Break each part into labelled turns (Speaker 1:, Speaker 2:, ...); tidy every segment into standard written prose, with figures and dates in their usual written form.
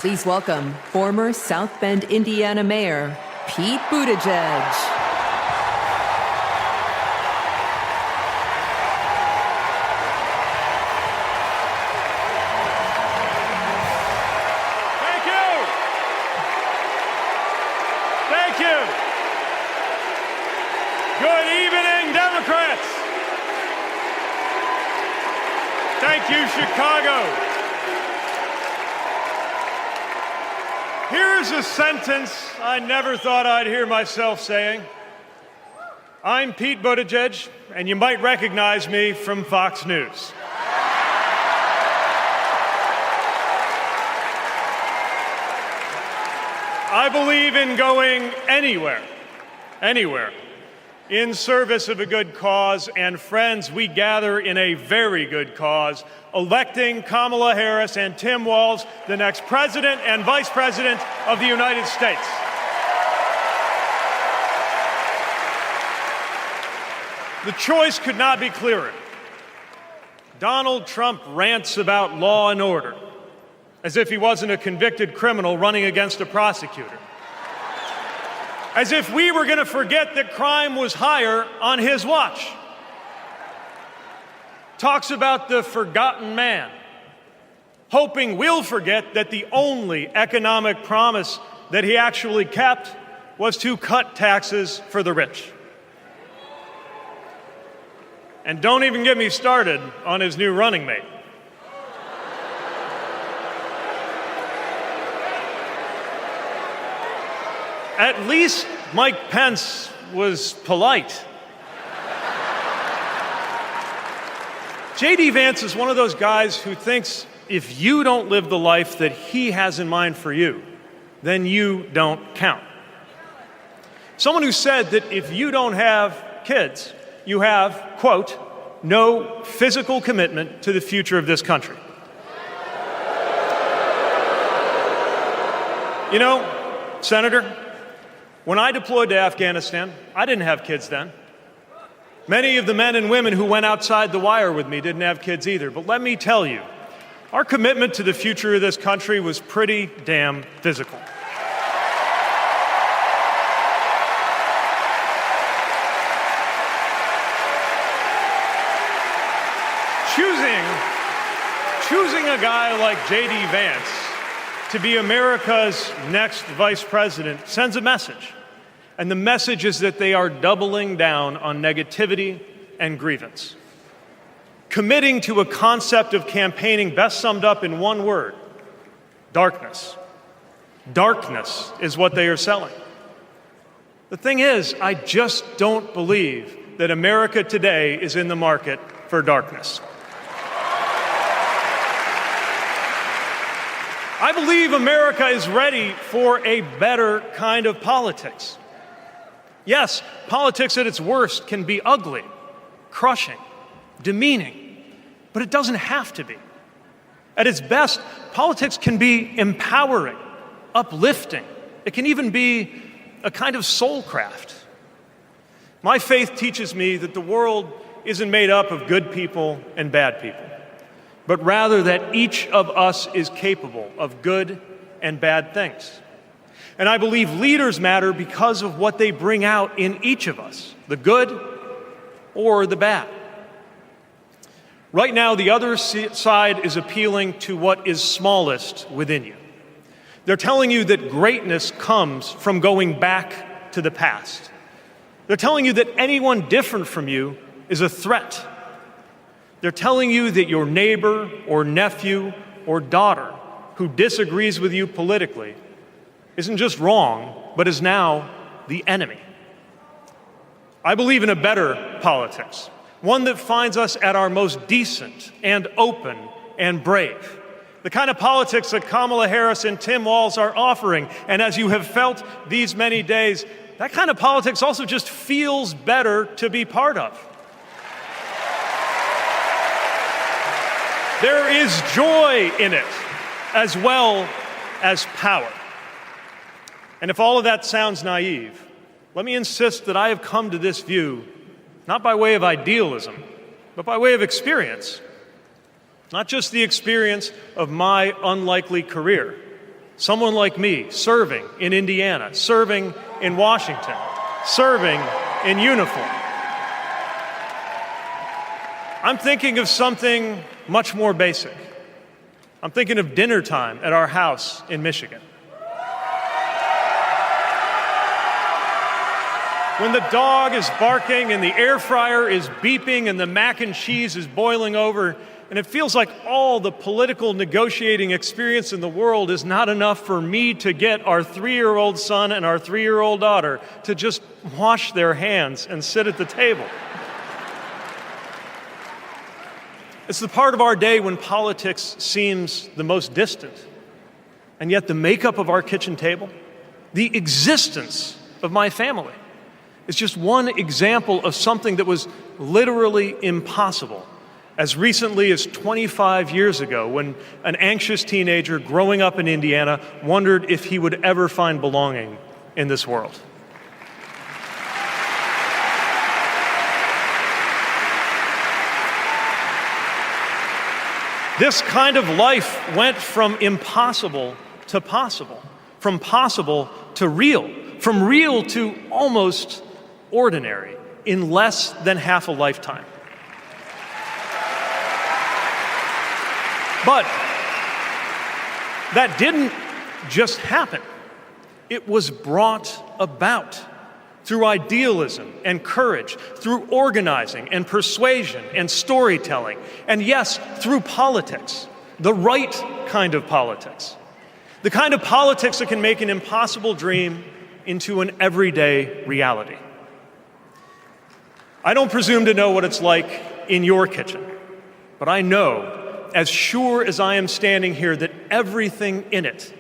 Speaker 1: Please welcome former South Bend, Indiana Mayor Pete Buttigieg.
Speaker 2: Thank you. Good evening, Democrats. Thank you, Chicago. Here's a sentence I never thought I'd hear myself saying. I'm Pete Buttigieg, and you might recognize me from Fox News. I believe in going anywhere, in service of a good cause, and friends, we gather in a very good cause, electing Kamala Harris and Tim Walz, the next President and Vice President of the United States. The choice could not be clearer. Donald Trump rants about law and order, as if he wasn't a convicted criminal running against a prosecutor. As if we were going to forget that crime was higher on his watch. Talks about the forgotten man, hoping we'll forget that the only economic promise that he actually kept was to cut taxes for the rich. And don't even get me started on his new running mate. At least Mike Pence was polite. J.D. Vance is one of those guys who thinks if you don't live the life that he has in mind for you, then you don't count. Someone who said that if you don't have kids, you have, quote, no physical commitment to the future of this country. You know, Senator, when I deployed to Afghanistan, I didn't have kids then. Many of the men and women who went outside the wire with me didn't have kids either. But let me tell you, our commitment to the future of this country was pretty damn physical. Choosing a guy like J.D. Vance to be America's next vice president sends a message. And the message is that they are doubling down on negativity and grievance. Committing to a concept of campaigning best summed up in one word: darkness. Darkness is what they are selling. The thing is, I just don't believe that America today is in the market for darkness. I believe America is ready for a better kind of politics. Yes, politics at its worst can be ugly, crushing, demeaning, but it doesn't have to be. At its best, politics can be empowering, uplifting. It can even be a kind of soul craft. My faith teaches me that the world isn't made up of good people and bad people, but rather that each of us is capable of good and bad things. And I believe leaders matter because of what they bring out in each of us, the good or the bad. Right now, the other side is appealing to what is smallest within you. They're telling you that greatness comes from going back to the past. They're telling you that anyone different from you is a threat. They're telling you that your neighbor or nephew or daughter who disagrees with you politically isn't just wrong, but is now the enemy. I believe in a better politics, one that finds us at our most decent and open and brave. The kind of politics that Kamala Harris and Tim Walz are offering. And as you have felt these many days, that kind of politics also just feels better to be part of. There is joy in it, as well as power. And if all of that sounds naive, let me insist that I have come to this view not by way of idealism, but by way of experience. Not just the experience of my unlikely career, Someone like me, serving in Indiana, serving in Washington, serving in uniform. I'm thinking of something much more basic. I'm thinking of dinner time at our house in Michigan. When the dog is barking and the air fryer is beeping and the mac and cheese is boiling over, and it feels like all the political negotiating experience in the world is not enough for me to get our 3-year-old son and our 3-year-old daughter to just wash their hands and sit at the table. It's the part of our day when politics seems the most distant, and yet the makeup of our kitchen table, the existence of my family, is just one example of something that was literally impossible as recently as 25 years ago, when an anxious teenager growing up in Indiana wondered if he would ever find belonging in this world. This kind of life went from impossible to possible, from possible to real, from real to almost ordinary in less than half a lifetime. But that didn't just happen. It was brought about through idealism and courage, through organizing and persuasion and storytelling, and yes, through politics, the right kind of politics, the kind of politics that can make an impossible dream into an everyday reality. I don't presume to know what it's like in your kitchen, but I know, as sure as I am standing here, that everything in it,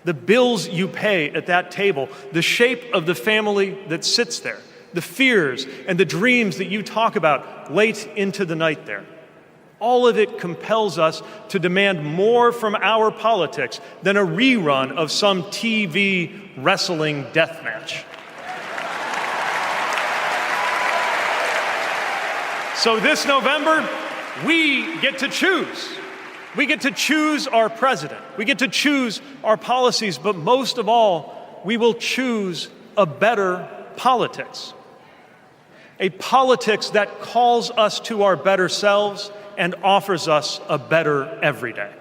Speaker 2: the bills you pay at that table, the shape of the family that sits there, the fears and the dreams that you talk about late into the night there, all of it compels us to demand more from our politics than a rerun of some TV wrestling death match. So this November, we get to choose. We get to choose our president. We get to choose our policies, but most of all, we will choose a better politics. A politics that calls us to our better selves and offers us a better everyday.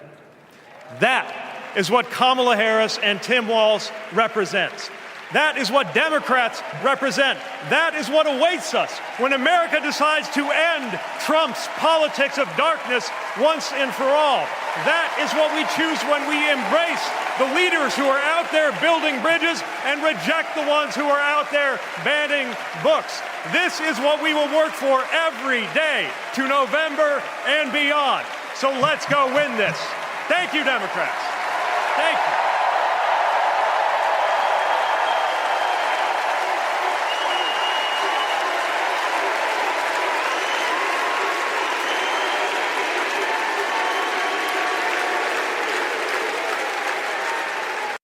Speaker 2: That is what Kamala Harris and Tim Walz represents. That is what Democrats represent. That is what awaits us when America decides to end Trump's politics of darkness once and for all. That is what we choose when we embrace the leaders who are out there building bridges and reject the ones who are out there banning books. This is what we will work for every day to November and beyond. So let's go win this. Thank you, Democrats. Thank you.